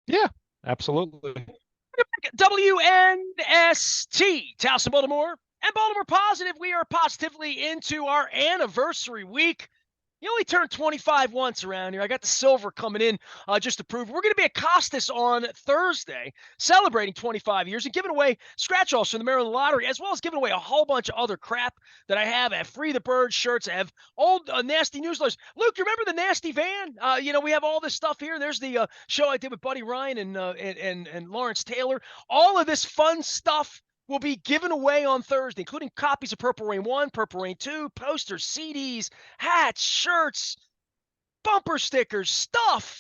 Yeah, absolutely. WNST, Towson, Baltimore, and Baltimore Positive. We are positively into our anniversary week. You only turn 25 once around here. I got the silver coming in just to prove. We're going to be at Costas on Thursday, celebrating 25 years and giving away scratch-offs from the Maryland Lottery, as well as giving away a whole bunch of other crap that I have. I have Free the Bird shirts. I have old nasty newsletters. Luke, you remember the nasty van? We have all this stuff here. There's the show I did with Buddy Ryan and Lawrence Taylor. All of this fun stuff will be given away on Thursday, including copies of Purple Rain 1, Purple Rain 2, posters, CDs, hats, shirts, bumper stickers,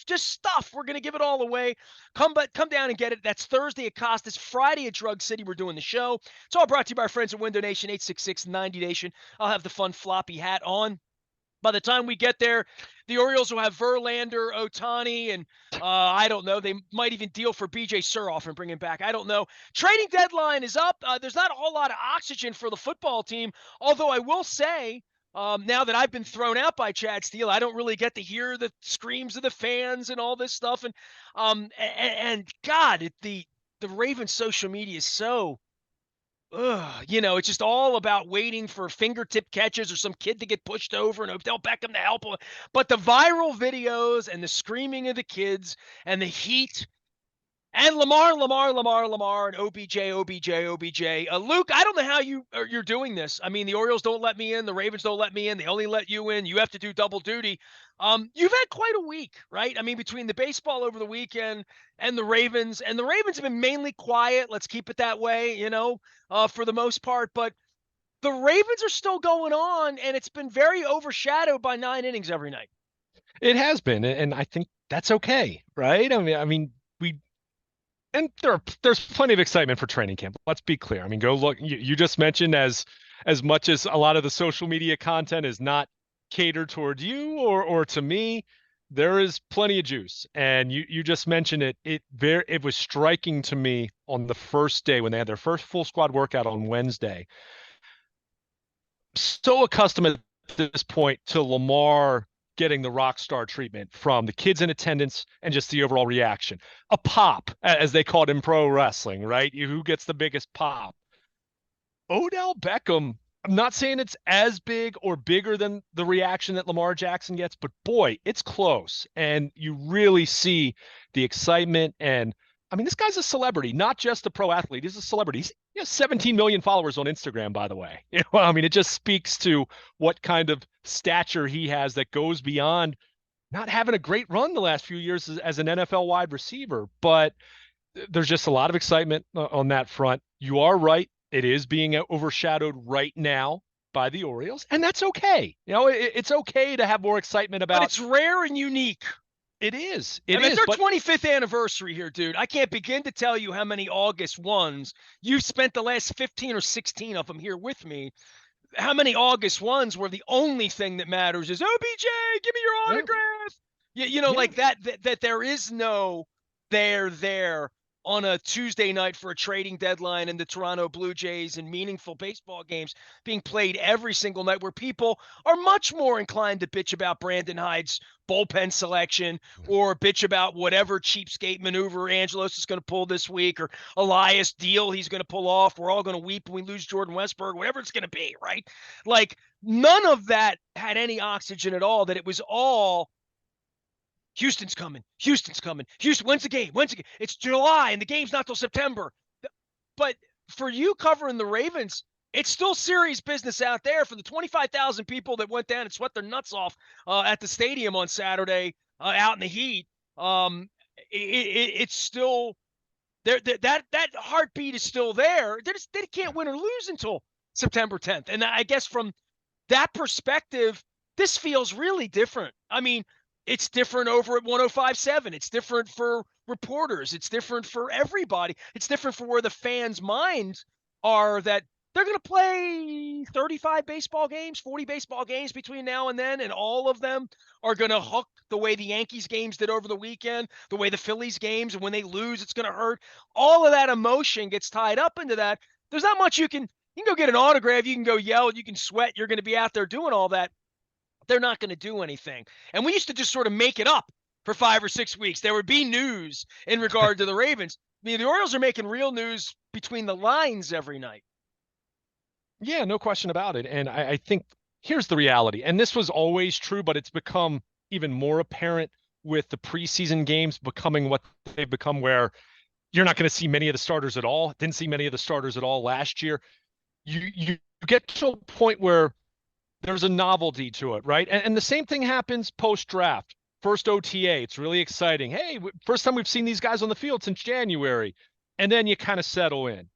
just stuff. We're going to give it all away. Come down and get it. That's Thursday at Costas, Friday at Drug City. We're doing the show. It's all brought to you by our friends at Window Nation, 866-90 Nation. I'll have the fun floppy hat on. By the time we get there, the Orioles will have Verlander, Ohtani, and I don't know. They might even deal for B.J. Surhoff and bring him back. I don't know. Trading deadline is up. There's not a whole lot of oxygen for the football team, although I will say, now that I've been thrown out by Chad Steele, I don't really get to hear the screams of the fans and all this stuff. And God, the Ravens social media is so it's just all about waiting for fingertip catches or some kid to get pushed over and Odell Beckham to help him. But the viral videos and the screaming of the kids and the heat and Lamar, and OBJ. Luke, I don't know how you're doing this. I mean, the Orioles don't let me in, the Ravens don't let me in. They only let you in. You have to do double duty. You've had quite a week, right? I mean, between the baseball over the weekend and the Ravens have been mainly quiet. Let's keep it that way, for the most part. But the Ravens are still going on, and it's been very overshadowed by 9 innings every night. It has been, and I think that's okay, right? I mean, we and there's plenty of excitement for training camp. Let's be clear. I mean, go look. You just mentioned as much as a lot of the social media content is not catered toward you or to me, there is plenty of juice. And you just mentioned it. It was striking to me on the first day when they had their first full squad workout on Wednesday. So accustomed at this point to Lamar getting the rock star treatment from the kids in attendance and just the overall reaction. A pop, as they called in pro wrestling, right? Who gets the biggest pop? Odell Beckham, I'm not saying it's as big or bigger than the reaction that Lamar Jackson gets, but boy, it's close. And you really see the excitement. And I mean, this guy's a celebrity, not just a pro athlete. He's a celebrity. He has 17 million followers on Instagram, by the way. I mean, it just speaks to what kind of stature he has that goes beyond not having a great run the last few years as an NFL wide receiver. But there's just a lot of excitement on that front. You are right. It is being overshadowed right now by the Orioles, and that's okay. It's okay to have more excitement But about it's rare and unique. it is. I It mean, it's is, our but 25th anniversary here, dude. I can't begin to tell you how many August ones you've spent the last 15 or 16 of them here with me. How many August ones where the only thing that matters is OBJ, give me your yeah, autograph. yeah. Like that there is no there on a Tuesday night for a trading deadline and the Toronto Blue Jays and meaningful baseball games being played every single night where people are much more inclined to bitch about Brandon Hyde's bullpen selection or bitch about whatever cheapskate maneuver Angelos is going to pull this week or Elias deal he's going to pull off. We're all going to weep when we lose Jordan Westburg, whatever it's going to be, right? Like none of that had any oxygen at all, that it was all Houston's coming. Houston's coming. Houston, when's the game? When's the game? It's July and the game's not till September. But for you covering the Ravens, it's still serious business out there. For the 25,000 people that went down and sweat their nuts off at the stadium on Saturday out in the heat, it's still there. That heartbeat is still there. They can't win or lose until September 10th. And I guess from that perspective, this feels really different. I mean, it's different over at 105.7. It's different for reporters. It's different for everybody. It's different for where the fans' minds are, that they're going to play 35 baseball games, 40 baseball games between now and then, and all of them are going to hook the way the Yankees games did over the weekend, the way the Phillies games, and when they lose, it's going to hurt. All of that emotion gets tied up into that. There's not much you can go get an autograph, you can go yell, you can sweat, you're going to be out there doing all that. They're not going to do anything. And we used to just sort of make it up for 5 or 6 weeks. There would be news in regard to the Ravens. I mean, the Orioles are making real news between the lines every night. Yeah, no question about it. And I think here's the reality. And this was always true, but it's become even more apparent with the preseason games becoming what they've become, where you're not going to see many of the starters at all. Didn't see many of the starters at all last year. You get to a point where there's a novelty to it, right? And the same thing happens post draft. First OTA, it's really exciting. Hey, first time we've seen these guys on the field since January. And then you kind of settle in.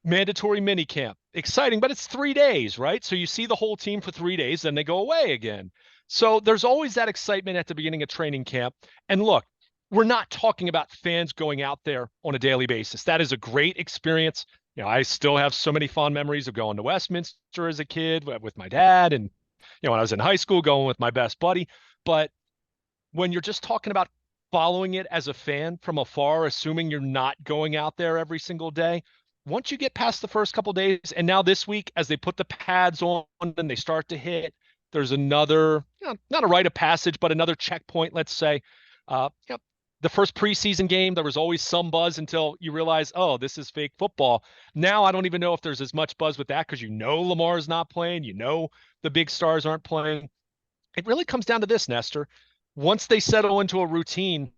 Mandatory minicamp, exciting, but it's 3 days, right? So you see the whole team for 3 days, then they go away again. So there's always that excitement at the beginning of training camp. And look, we're not talking about fans going out there on a daily basis. That is a great experience. I still have so many fond memories of going to Westminster as a kid with my dad, and when I was in high school, going with my best buddy. But when you're just talking about following it as a fan from afar, assuming you're not going out there every single day, once you get past the first couple days, and now this week, as they put the pads on and they start to hit, there's another, not a rite of passage, but another checkpoint, let's say. The first preseason game, there was always some buzz until you realize, oh, this is fake football. Now I don't even know if there's as much buzz with that, because Lamar is not playing, the big stars aren't playing. It really comes down to this, Nestor. Once they settle into a routine,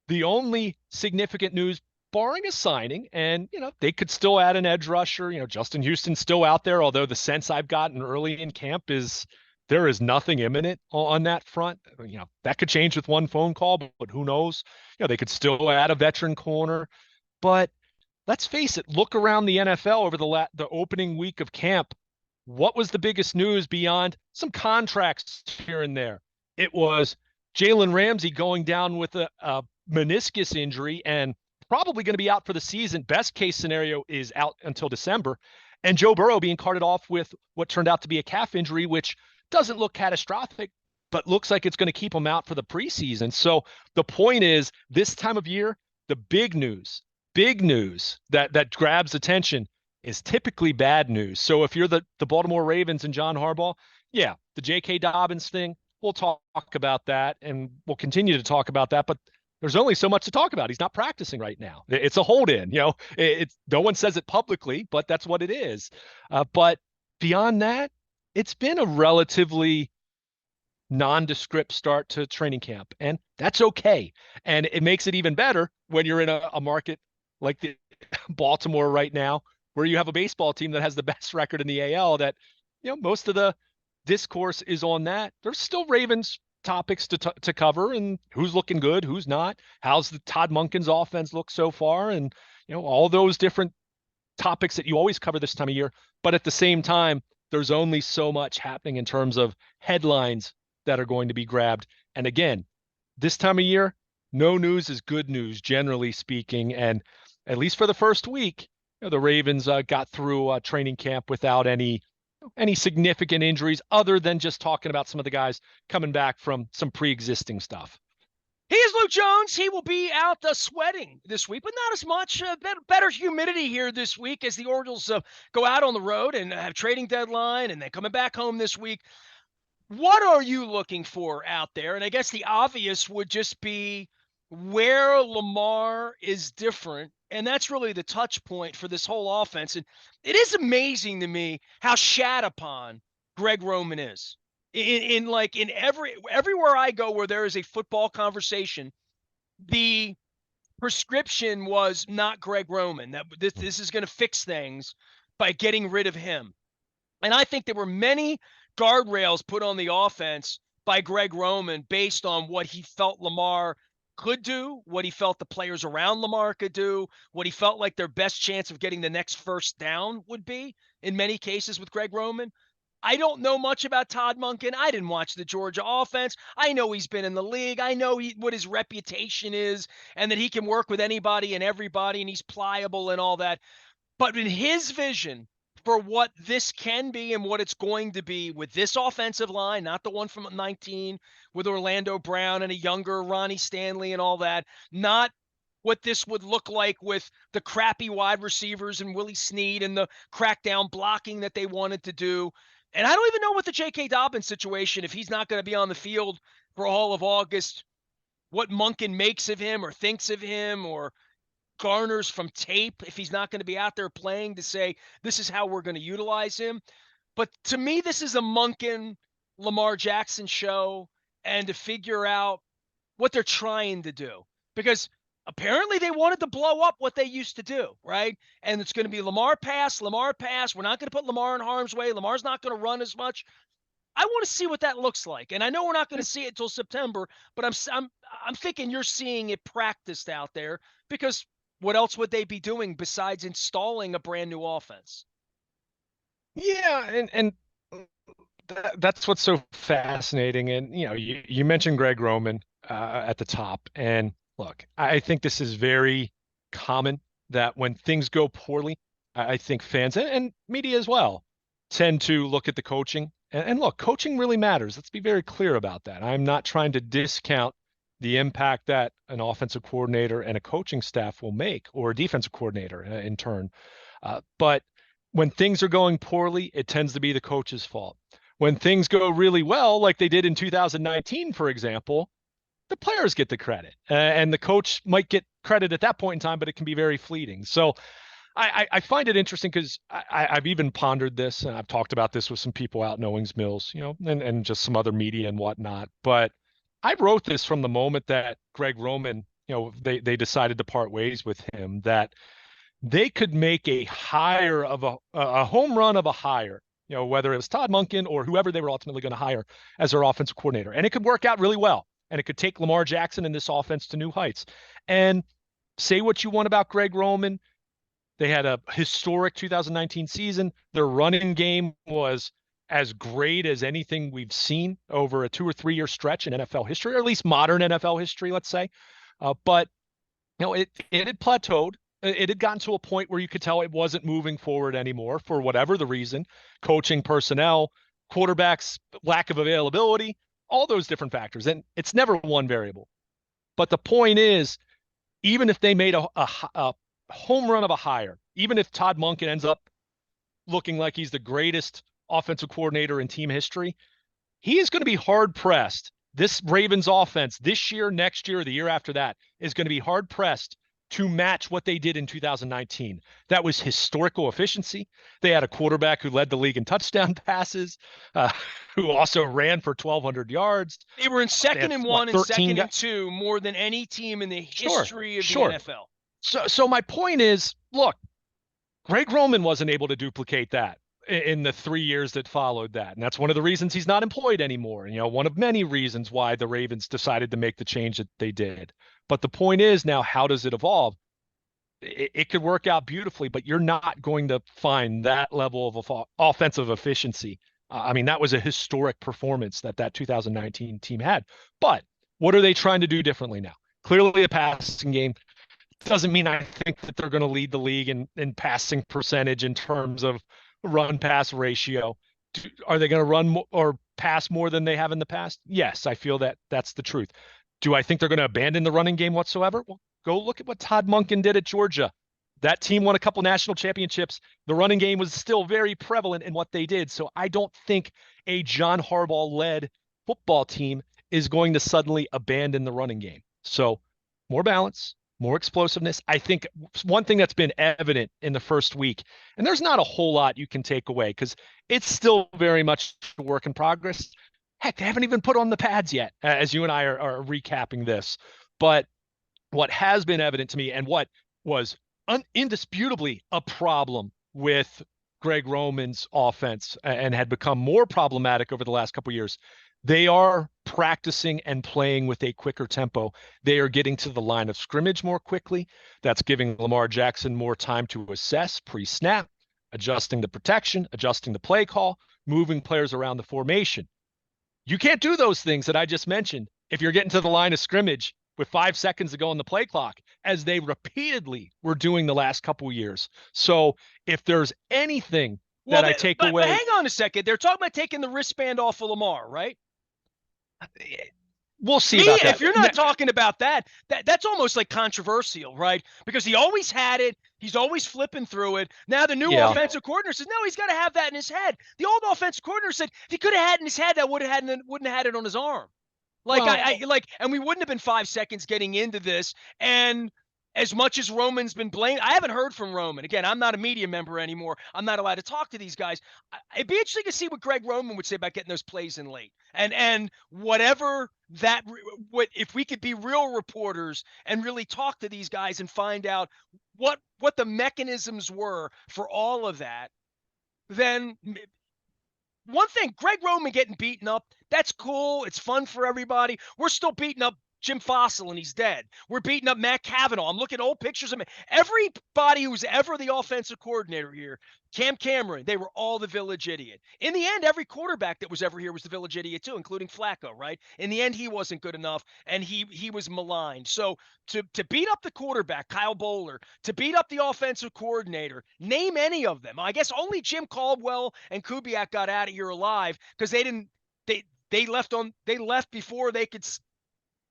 the only significant news, barring a signing, and they could still add an edge rusher. Justin Houston's still out there, although the sense I've gotten early in camp is there is nothing imminent on that front. That could change with one phone call, but who knows? They could still add a veteran corner. But let's face it, look around the NFL over the opening week of camp. What was the biggest news beyond some contracts here and there? It was Jalen Ramsey going down with a meniscus injury and probably going to be out for the season. Best case scenario is out until December. And Joe Burrow being carted off with what turned out to be a calf injury, which doesn't look catastrophic, but looks like it's going to keep him out for the preseason. So the point is, this time of year, the big news that grabs attention is typically bad news. So if you're the Baltimore Ravens and John Harbaugh, yeah, the J.K. Dobbins thing, we'll talk about that, and we'll continue to talk about that. But there's only so much to talk about. He's not practicing right now. It's a hold-in. It's no one says it publicly, but that's what it is. But beyond that, it's been a relatively nondescript start to training camp, and that's okay. And it makes it even better when you're in a market like the Baltimore right now, where you have a baseball team that has the best record in the AL. That most of the discourse is on that. There's still Ravens topics to cover, and who's looking good, who's not. How's the Todd Monken's offense look so far, and all those different topics that you always cover this time of year. But at the same time, there's only so much happening in terms of headlines that are going to be grabbed. And again, this time of year, no news is good news, generally speaking. And at least for the first week, the Ravens got through training camp without any significant injuries, other than just talking about some of the guys coming back from some pre-existing stuff. He is Luke Jones. He will be out sweating this week, but not as much. Better humidity here this week as the Orioles go out on the road and have trading deadline, and they're coming back home this week. What are you looking for out there? And I guess the obvious would just be where Lamar is different. And that's really the touch point for this whole offense. And it is amazing to me how shat upon Greg Roman is. In everywhere I go where there is a football conversation, the prescription was not Greg Roman, that this is going to fix things by getting rid of him. And I think there were many guardrails put on the offense by Greg Roman based on what he felt Lamar could do, what he felt the players around Lamar could do, what he felt like their best chance of getting the next first down would be in many cases with Greg Roman. I don't know much about Todd Monken. I didn't watch the Georgia offense. I know he's been in the league. I know what his reputation is and that he can work with anybody and everybody and he's pliable and all that. But in his vision for what this can be and what it's going to be with this offensive line, not the one from 19 with Orlando Brown and a younger Ronnie Stanley and all that, not what this would look like with the crappy wide receivers and Willie Snead and the crackdown blocking that they wanted to do. And I don't even know what the J.K. Dobbins situation, if he's not going to be on the field for all of August, what Monken makes of him or thinks of him or garners from tape if he's not going to be out there playing to say, this is how we're going to utilize him. But to me, this is a Monken Lamar Jackson show, and to figure out what they're trying to do. Because apparently they wanted to blow up what they used to do, right? And it's going to be Lamar pass, Lamar pass. We're not going to put Lamar in harm's way. Lamar's not going to run as much. I want to see what that looks like. And I know we're not going to see it until September, but I'm thinking you're seeing it practiced out there, because what else would they be doing besides installing a brand new offense? Yeah, and that's what's so fascinating. And you mentioned Greg Roman at the top, and look, I think this is very common that when things go poorly, I think fans and media as well tend to look at the coaching. And look, coaching really matters. Let's be very clear about that. I'm not trying to discount the impact that an offensive coordinator and a coaching staff will make, or a defensive coordinator in turn. But when things are going poorly, it tends to be the coach's fault. When things go really well, like they did in 2019, for example, the players get the credit, and the coach might get credit at that point in time, but it can be very fleeting. So I find it interesting because I've even pondered this, and I've talked about this with some people out in Owings Mills, and just some other media and whatnot. But I wrote this from the moment that Greg Roman, they decided to part ways with him, that they could make a hire of a home run of a hire, whether it was Todd Monken or whoever they were ultimately going to hire as their offensive coordinator. And it could work out really well. And it could take Lamar Jackson and this offense to new heights. And say what you want about Greg Roman. They had a historic 2019 season. Their running game was as great as anything we've seen over a 2 or 3 year stretch in NFL history, or at least modern NFL history, let's say. But it had plateaued. It had gotten to a point where you could tell it wasn't moving forward anymore for whatever the reason: coaching, personnel, quarterbacks, lack of availability, all those different factors. And it's never one variable. But the point is, even if they made a home run of a hire, even if Todd Monken ends up looking like he's the greatest offensive coordinator in team history, he is going to be hard pressed. This Ravens offense this year, next year, the year after that is going to be hard pressed to match what they did in 2019. That was historical efficiency. They had a quarterback who led the league in touchdown passes, who also ran for 1,200 yards. They were in second and one and second and two more than any team in the history of the NFL. So my point is, look, Greg Roman wasn't able to duplicate that in the 3 years that followed that. And that's one of the reasons he's not employed anymore. One of many reasons why the Ravens decided to make the change that they did. But the point is now, how does it evolve? It could work out beautifully, but you're not going to find that level of offensive efficiency. I mean, that was a historic performance that 2019 team had. But what are they trying to do differently now? Clearly a passing game. Doesn't mean I think that they're going to lead the league in passing percentage in terms of run pass ratio. Are they going to run or pass more than they have in the past? Yes, I feel that that's the truth. Do I think they're going to abandon the running game whatsoever? Well, go look at what Todd Monken did at Georgia. That team won a couple national championships. The running game was still very prevalent in what they did. So I don't think a John Harbaugh-led football team is going to suddenly abandon the running game. So more balance, more explosiveness. I think one thing that's been evident in the first week, and there's not a whole lot you can take away because it's still very much a work in progress. Heck, they haven't even put on the pads yet, as you and I are recapping this. But what has been evident to me, and what was indisputably a problem with Greg Roman's offense and had become more problematic over the last couple of years, they are practicing and playing with a quicker tempo. They are getting to the line of scrimmage more quickly. That's giving Lamar Jackson more time to assess pre-snap, adjusting the protection, adjusting the play call, moving players around the formation. You can't do those things that I just mentioned if you're getting to the line of scrimmage with 5 seconds to go on the play clock, as they repeatedly were doing the last couple of years. So if there's anything that I take away. But hang on a second. They're talking about taking the wristband off of Lamar, right? We'll see about that. If you're not talking about that's almost like controversial, right? Because he always had it. He's always flipping through it. Now the new offensive coordinator says, no, he's got to have that in his head. The old offensive coordinator said if he could have had it in his head, that wouldn't have had it on his arm. Like Well, and we wouldn't have been 5 seconds getting into this. And as much as Roman's been blamed, I haven't heard from Roman. Again, I'm not a media member anymore. I'm not allowed to talk to these guys. It'd be interesting to see what Greg Roman would say about getting those plays in late. And whatever that, what if we could be real reporters and really talk to these guys and find out what the mechanisms were for all of that, then one thing, Greg Roman getting beaten up, that's cool. It's fun for everybody. We're still beating up Jim Fossil and he's dead. We're beating up Matt Cavanaugh. I'm looking at old pictures of him. Everybody who was ever the offensive coordinator here, Cam Cameron, they were all the village idiot. In the end, every quarterback that was ever here was the village idiot too, including Flacco, right? In the end, he wasn't good enough and he was maligned. So to beat up the quarterback, Kyle Bowler, to beat up the offensive coordinator, name any of them. I guess only Jim Caldwell and Kubiak got out of here alive because they left before they could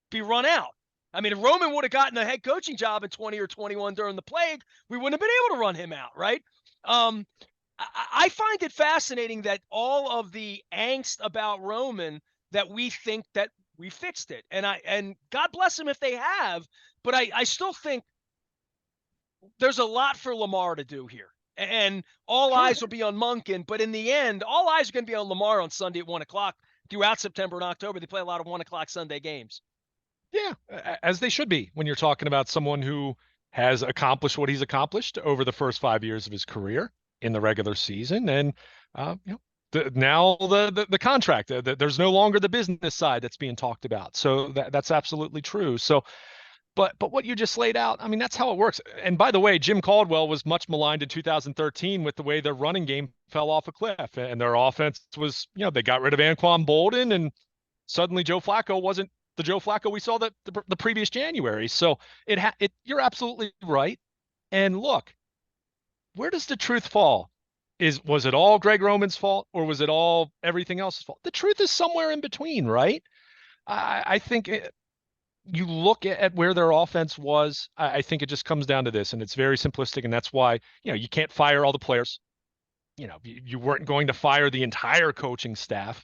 be run out. I mean, if Roman would have gotten a head coaching job in 20 or 21 during the plague, we wouldn't have been able to run him out, right? I find it fascinating that all of the angst about Roman, that we think that we fixed it. And God bless him if they have, but I still think there's a lot for Lamar to do here. And all eyes will be on Monken, but in the end, all eyes are going to be on Lamar on Sunday at 1 o'clock throughout September and October. They play a lot of 1 o'clock Sunday games. Yeah, as they should be when you're talking about someone who has accomplished what he's accomplished over the first 5 years of his career in the regular season. And, now the contract, there's no longer the business side that's being talked about. So that's absolutely true. So, but what you just laid out, I mean, that's how it works. And by the way, Jim Caldwell was much maligned in 2013 with the way their running game fell off a cliff and their offense was, they got rid of Anquan Bolden and suddenly Joe Flacco wasn't the Joe Flacco we saw the previous January. So you're absolutely right. And look, where does the truth fall? Was it all Greg Roman's fault or was it all everything else's fault? The truth is somewhere in between, right? I think you look at where their offense was. I think it just comes down to this, and it's very simplistic, and that's why you can't fire all the players. You weren't going to fire the entire coaching staff.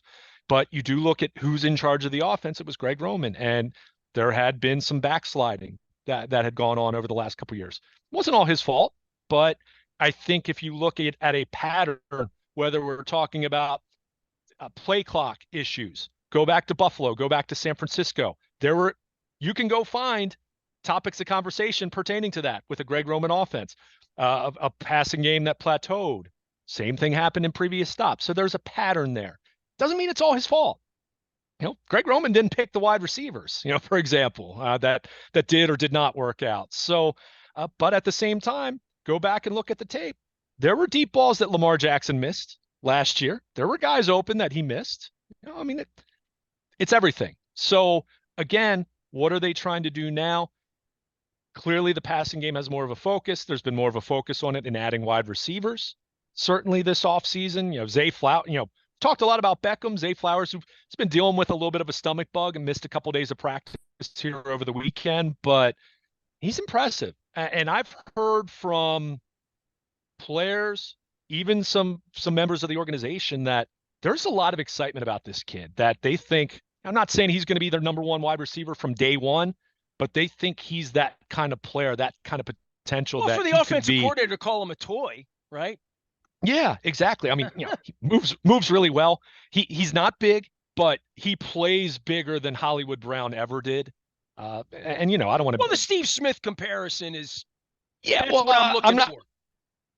But you do look at who's in charge of the offense. It was Greg Roman, and there had been some backsliding that had gone on over the last couple of years. It wasn't all his fault, but I think if you look at a pattern, whether we're talking about play clock issues, go back to Buffalo, go back to San Francisco, you can go find topics of conversation pertaining to that with a Greg Roman offense, a passing game that plateaued. Same thing happened in previous stops. So there's a pattern there. Doesn't mean it's all his fault. Greg Roman didn't pick the wide receivers, for example, that did or did not work out. So, but at the same time, go back and look at the tape. There were deep balls that Lamar Jackson missed last year. There were guys open that he missed. I mean, it's everything. So again, what are they trying to do now? Clearly, the passing game has more of a focus. There's been more of a focus on it in adding wide receivers. Certainly this offseason, Zay Flowers, talked a lot about Beckham, Zay Flowers, who's been dealing with a little bit of a stomach bug and missed a couple of days of practice here over the weekend, but he's impressive. And I've heard from players, even some members of the organization, that there's a lot of excitement about this kid, that they think, I'm not saying he's going to be their number one wide receiver from day one, but they think he's that kind of player, that kind of potential. Well, that for the offensive coordinator to call him a toy, right? Yeah, exactly. I mean, he moves really well. He's not big, but he plays bigger than Hollywood Brown ever did. And I don't want to. Well, the Steve Smith comparison is. Yeah, that's what I'm looking for.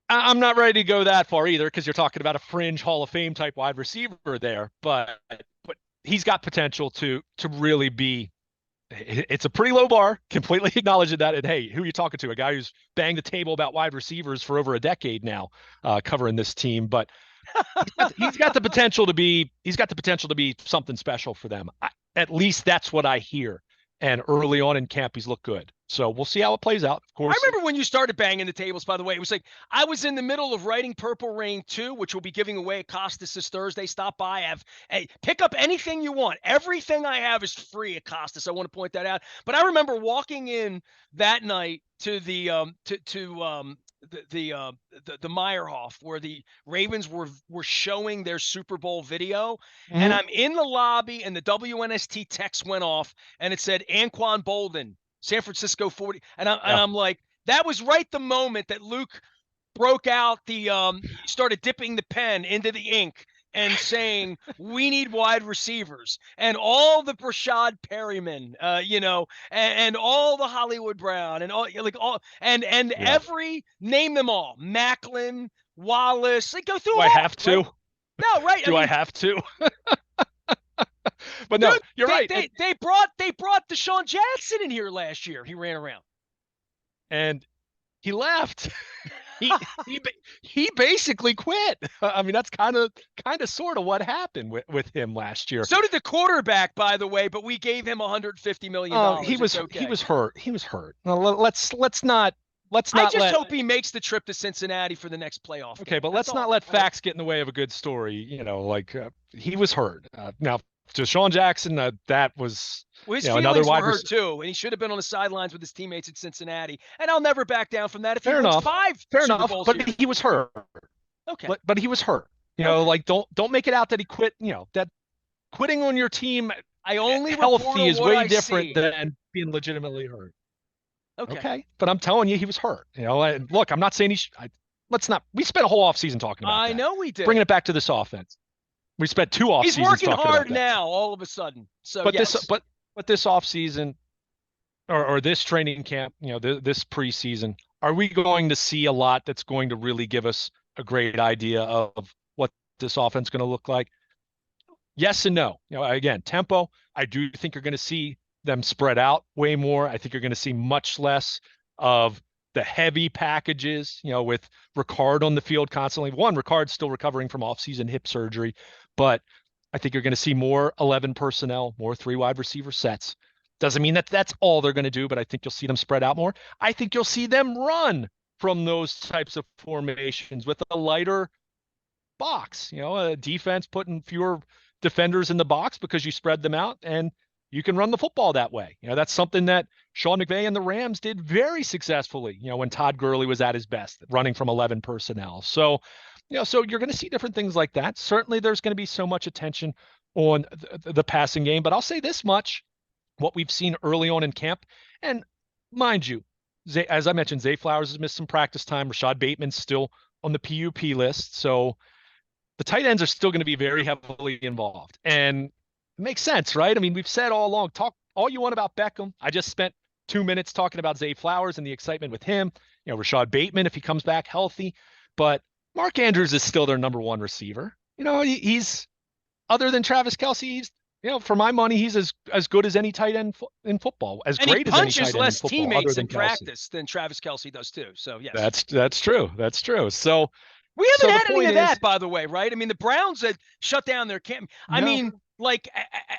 I'm not ready to go that far either, because you're talking about a fringe Hall of Fame type wide receiver there. But he's got potential to really be. It's a pretty low bar, completely acknowledging that. And hey, who are you talking to? A guy who's banged the table about wide receivers for over a decade now, covering this team. But he's got the potential to be something special for them. At least that's what I hear. And early on in camp, he's looked good. So we'll see how it plays out. Of I course, remember when you started banging the tables, by the way. It was like I was in the middle of writing Purple Rain 2, which we'll be giving away at Costas this Thursday. Stop by. Hey, pick up anything you want. Everything I have is free at Costas. I want to point that out. But I remember walking in that night to the Meyerhoff, where the Ravens were showing their Super Bowl video, and mhm. I'm in the lobby, and the WNST text went off, and it said Anquan Bolden, San Francisco 40. And Yeah. I'm like, that was right the moment that Luke broke out started dipping the pen into the ink and saying, we need wide receivers. And all the Brashad Perryman, and all the Hollywood Brown and Yeah. every, name them all, Macklin, Wallace, like go through Do them I all, have right? to? No, right. I Do I mean, have to? But no, dude, you're they right. they they brought Deshaun Jackson in here last year. He ran around. And he left. he he he basically quit. I mean, that's kind of sort of what happened with him last year. So did the quarterback, by the way, but we gave him $150 million. He It's he okay. was hurt. He was hurt. Now, let's I not just let hope he makes the trip to Cincinnati for the next playoff okay, game. but That's let's not all. let All right. facts get in the way of a good story. Like he was hurt. Now, Deshaun Jackson, that was Well, his another feelings were wide hurt receiver. too, and he should have been on the sidelines with his teammates at Cincinnati. And I'll never back down from that if he Fair wins enough. 5 Fair Super enough. Bowls But here. he was hurt. Okay. But he was hurt. Okay. Like don't make it out that he quit. That quitting on your team I only report healthy on is what way I different see. than being legitimately hurt. Okay. Okay, but I'm telling you, he was hurt. And look, I'm not saying let's not. We spent a whole offseason talking about I that. know we Bringing did. it back to this offense, we spent two off He's seasons working talking about hard that. now, all of a sudden. So But yes. this offseason or this training camp, this preseason, are we going to see a lot that's going to really give us a great idea of what this offense is going to look like? Yes and no. Again, tempo. I do think you're going to see them spread out way more. I think you're going to see much less of the heavy packages, with Ricard on the field constantly. One, Ricard's still recovering from offseason hip surgery, but I think you're going to see more 11 personnel, more 3 wide receiver sets. Doesn't mean that that's all they're going to do, but I think you'll see them spread out more. I think you'll see them run from those types of formations with a lighter box, a defense putting fewer defenders in the box because you spread them out and you can run the football that way. That's something that Sean McVay and the Rams did very successfully, when Todd Gurley was at his best, running from 11 personnel. So, so you're going to see different things like that. Certainly there's going to be so much attention on the passing game, but I'll say this much, what we've seen early on in camp, and mind you, as I mentioned, Zay Flowers has missed some practice time. Rashad Bateman's still on the PUP list. So the tight ends are still going to be very heavily involved. And it makes sense, right? I mean, we've said all along, talk all you want about Beckham. I just spent 2 minutes talking about Zay Flowers and the excitement with him. Rashad Bateman, if he comes back healthy. But Mark Andrews is still their number one receiver. He's other than Travis Kelce, he's for my money, he's as good as any tight end in football, as And he great as any punches tight end in less football, other teammates in than Kelce. practice than Travis Kelce does too. So yes. That's true. That's true. So We so haven't the had any point of is, that, by the way, right? I mean, the Browns had shut down their camp. I no, mean, like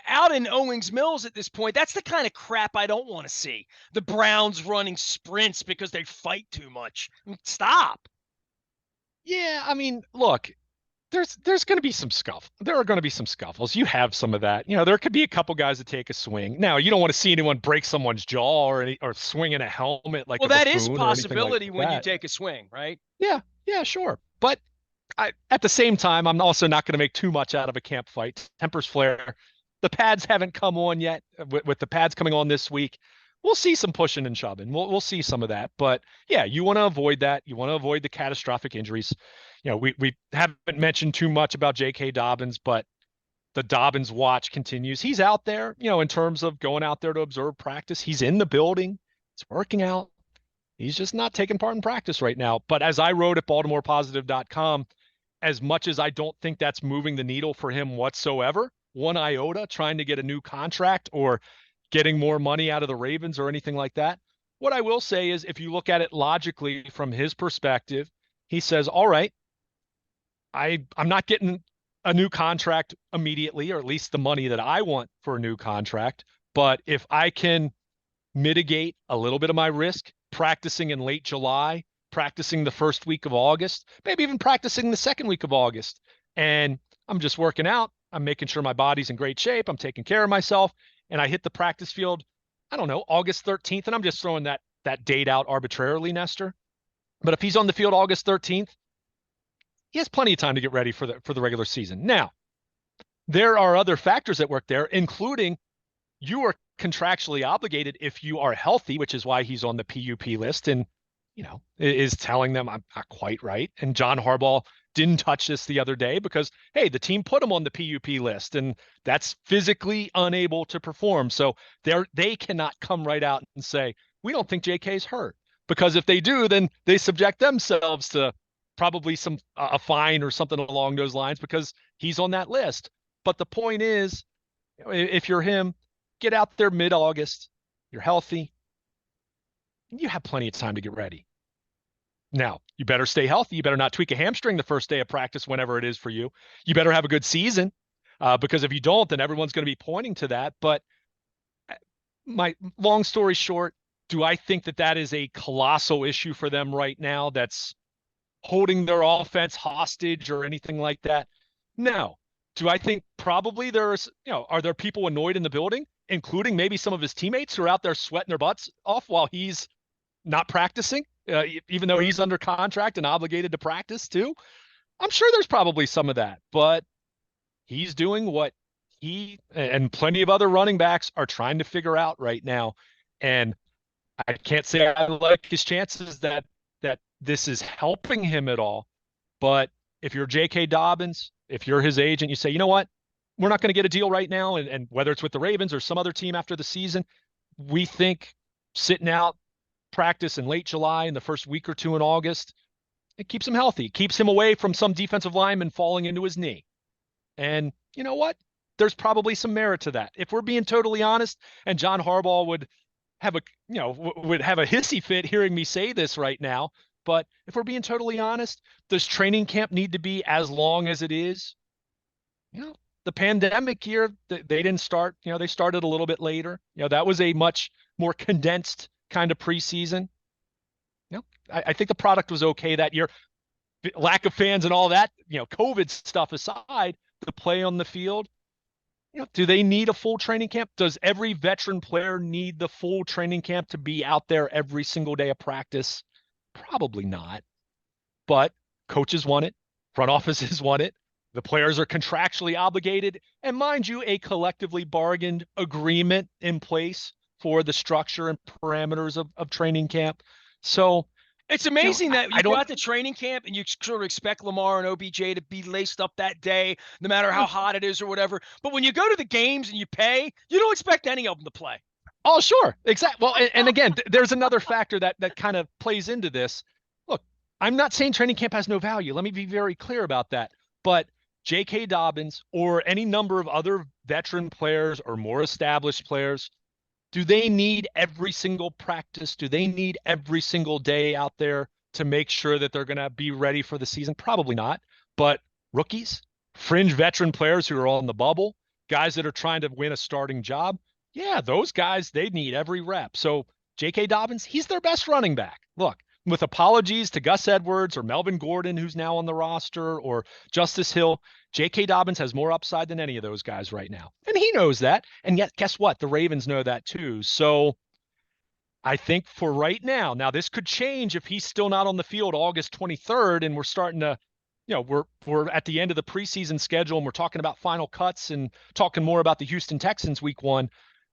out in Owings Mills at this point, that's the kind of crap I don't want to see. The Browns running sprints because they fight too much. Stop. yeah, I mean, look, there's going to be some scuff. There are going to be some scuffles. You have some of that. There could be a couple guys that take a swing. Now, you don't want to see anyone break someone's jaw or swing in a helmet like Well, a that is a buffoon or anything like possibility when you that. take a swing, right? Yeah, yeah, sure. But at the same time, I'm also not going to make too much out of a camp fight. Tempers flare. The pads haven't come on yet. With the pads coming on this week, we'll see some pushing and shoving. We'll see some of that. But yeah, you want to avoid that. You want to avoid the catastrophic injuries. We haven't mentioned too much about J.K. Dobbins, but the Dobbins watch continues. He's out there, in terms of going out there to observe practice. He's in the building. He's working out. He's just not taking part in practice right now. But as I wrote at BaltimorePositive.com, as much as I don't think that's moving the needle for him whatsoever, one iota, trying to get a new contract or getting more money out of the Ravens or anything like that. What I will say is, if you look at it logically from his perspective, he says, all right, I'm not getting a new contract immediately, or at least the money that I want for a new contract. But if I can mitigate a little bit of my risk practicing in late July, practicing the first week of August, maybe even practicing the second week of August. And I'm just working out. I'm making sure my body's in great shape. I'm taking care of myself. And I hit the practice field, I don't know, August 13th. And I'm just throwing that date out arbitrarily, Nestor. But if he's on the field August 13th, he has plenty of time to get ready for the regular season. Now, there are other factors at work there, including you are contractually obligated if you are healthy, which is why he's on the PUP list and, is telling them I'm not quite right. And John Harbaugh didn't touch this the other day because, hey, the team put him on the PUP list and that's physically unable to perform. So they cannot come right out and say, we don't think JK's hurt, because if they do, then they subject themselves to probably a fine or something along those lines because he's on that list. But the point is, if you're him, get out there mid-August, you're healthy, and you have plenty of time to get ready. Now, you better stay healthy. You better not tweak a hamstring the first day of practice, whenever it is for you. You better have a good season, because if you don't, then everyone's going to be pointing to that. But my long story short, do I think that is a colossal issue for them right now that's holding their offense hostage or anything like that? No. Do I think probably are there people annoyed in the building, including maybe some of his teammates who are out there sweating their butts off while he's not practicing, even though he's under contract and obligated to practice too? I'm sure there's probably some of that, but he's doing what he and plenty of other running backs are trying to figure out right now. And I can't say I like his chances that this is helping him at all. But if you're J.K. Dobbins, if you're his agent, you say, you know what, we're not going to get a deal right now. And whether it's with the Ravens or some other team after the season, we think sitting out practice in late July and the first week or two in August, it keeps him healthy, keeps him away from some defensive lineman falling into his knee. And you know what? There's probably some merit to that. If we're being totally honest, and John Harbaugh would have a hissy fit hearing me say this right now, but if we're being totally honest, does training camp need to be as long as it is? The pandemic year, they didn't start, they started a little bit later. That was a much more condensed kind of preseason. I think the product was okay that year. Lack of fans and all that, COVID stuff aside, the play on the field, do they need a full training camp? Does every veteran player need the full training camp to be out there every single day of practice? Probably not. But coaches want it. Front offices want it. The players are contractually obligated. And mind you, a collectively bargained agreement in place for the structure and parameters of training camp. So it's amazing that you go out to training camp and you sort of expect Lamar and OBJ to be laced up that day, no matter how hot it is or whatever. But when you go to the games and you pay, you don't expect any of them to play. Oh, sure. Exactly. Well, and again, there's another factor that kind of plays into this. Look, I'm not saying training camp has no value. Let me be very clear about that. But J.K. Dobbins or any number of other veteran players or more established players, do they need every single practice? Do they need every single day out there to make sure that they're going to be ready for the season? Probably not. But rookies, fringe veteran players who are on the bubble, guys that are trying to win a starting job, yeah, those guys, they need every rep. So J.K. Dobbins, he's their best running back. Look, with apologies to Gus Edwards or Melvin Gordon, who's now on the roster, or Justice Hill, J.K. Dobbins has more upside than any of those guys right now. And he knows that. And yet, guess what? The Ravens know that too. So I think for right now, this could change if he's still not on the field August 23rd and we're starting to, we're at the end of the preseason schedule and we're talking about final cuts and talking more about the Houston Texans week 1.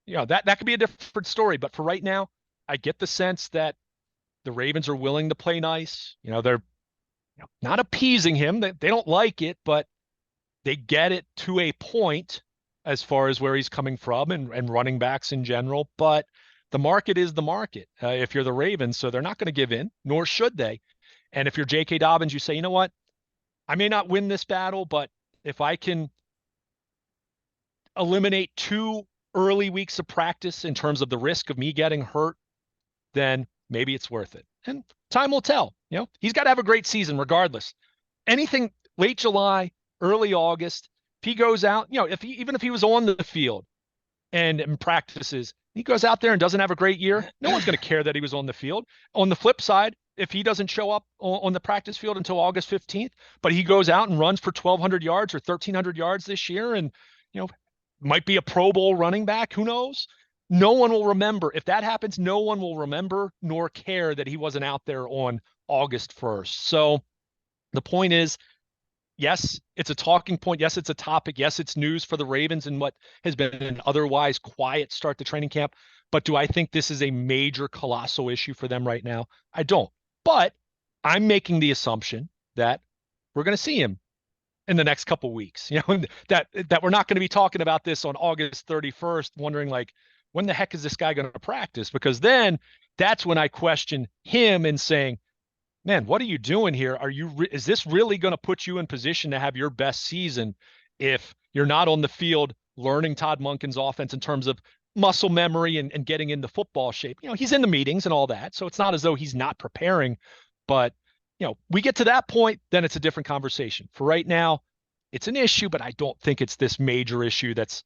That could be a different story. But for right now, I get the sense that the Ravens are willing to play nice. They're not appeasing him. They don't like it, but they get it to a point as far as where he's coming from and running backs in general. But the market is the market if you're the Ravens. So they're not going to give in, nor should they. And if you're J.K. Dobbins, you say, you know what? I may not win this battle, but if I can eliminate 2 early weeks of practice in terms of the risk of me getting hurt, then maybe it's worth it. And time will tell. He's got to have a great season regardless. Anything late July, early August, if he goes out, even if he was on the field and in practices, he goes out there and doesn't have a great year, no one's going to care that he was on the field. On the flip side, if he doesn't show up on the practice field until August 15th, but he goes out and runs for 1,200 yards or 1,300 yards this year and, might be a Pro Bowl running back, who knows? No one will remember. If that happens, no one will remember nor care that he wasn't out there on August 1st. So the point is, yes, it's a talking point. Yes, it's a topic. Yes, it's news for the Ravens and what has been an otherwise quiet start to training camp. But do I think this is a major, colossal issue for them right now? I don't. But I'm making the assumption that we're going to see him in the next couple of weeks. That we're not going to be talking about this on August 31st, wondering like, when the heck is this guy going to practice? Because then that's when I question him and saying, man, what are you doing here? Is this really going to put you in position to have your best season if you're not on the field learning Todd Monken's offense in terms of muscle memory and getting into football shape? He's in the meetings and all that. So it's not as though he's not preparing, but we get to that point, then it's a different conversation. For right now, it's an issue, but I don't think it's this major issue that's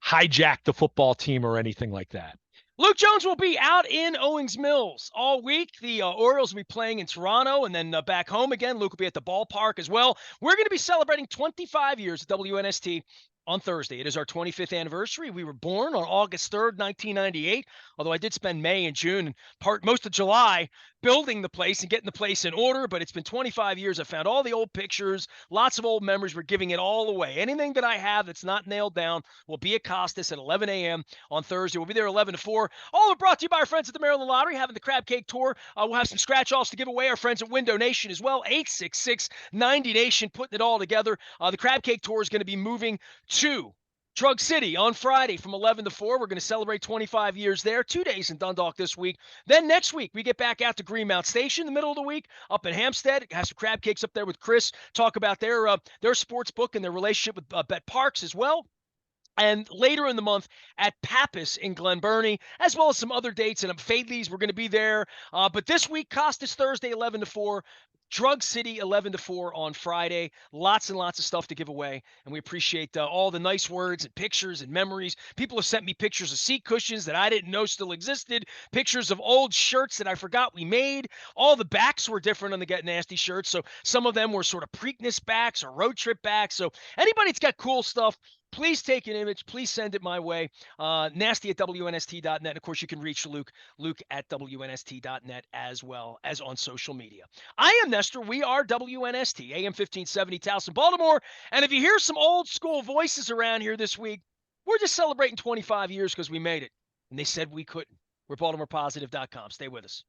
hijacked the football team or anything like that. Luke Jones will be out in Owings Mills all week. The Orioles will be playing in Toronto and then back home again. Luke will be at the ballpark as well. We're going to be celebrating 25 years at WNST on Thursday. It is our 25th anniversary. We were born on August 3rd, 1998, although I did spend May and June and most of July building the place and getting the place in order, but it's been 25 years. I found all the old pictures, lots of old memories. We're giving it all away. Anything that I have that's not nailed down will be at Costas at 11 a.m. on Thursday. We'll be there 11 to 4. All are brought to you by our friends at the Maryland Lottery, having the Crab Cake Tour. We'll have some scratch-offs to give away. Our friends at Window Nation as well, 866-90Nation, putting it all together. The Crab Cake Tour is going to be moving to Drug City on Friday from 11 to 4. We're going to celebrate 25 years there. 2 days in Dundalk this week. Then next week, we get back out to Greenmount Station in the middle of the week up in Hampstead. Have some crab cakes up there with Chris. Talk about their sports book and their relationship with Bet Parks as well. And later in the month at Pappas in Glen Burnie, as well as some other dates. And Fadley's, we're going to be there. But this week, Costas Thursday, 11 to 4. Drug City, 11 to 4 on Friday. Lots and lots of stuff to give away. And we appreciate all the nice words and pictures and memories. People have sent me pictures of seat cushions that I didn't know still existed, pictures of old shirts that I forgot we made. All the backs were different on the Get Nasty shirts. So some of them were sort of Preakness backs or road trip backs. So anybody that's got cool stuff, please take an image. Please send it my way. Nasty at WNST.net. And of course, you can reach Luke at WNST.net as well as on social media. I am Nestor. We are WNST, AM 1570, Towson, Baltimore. And if you hear some old school voices around here this week, we're just celebrating 25 years because we made it. And they said we couldn't. We're BaltimorePositive.com. Stay with us.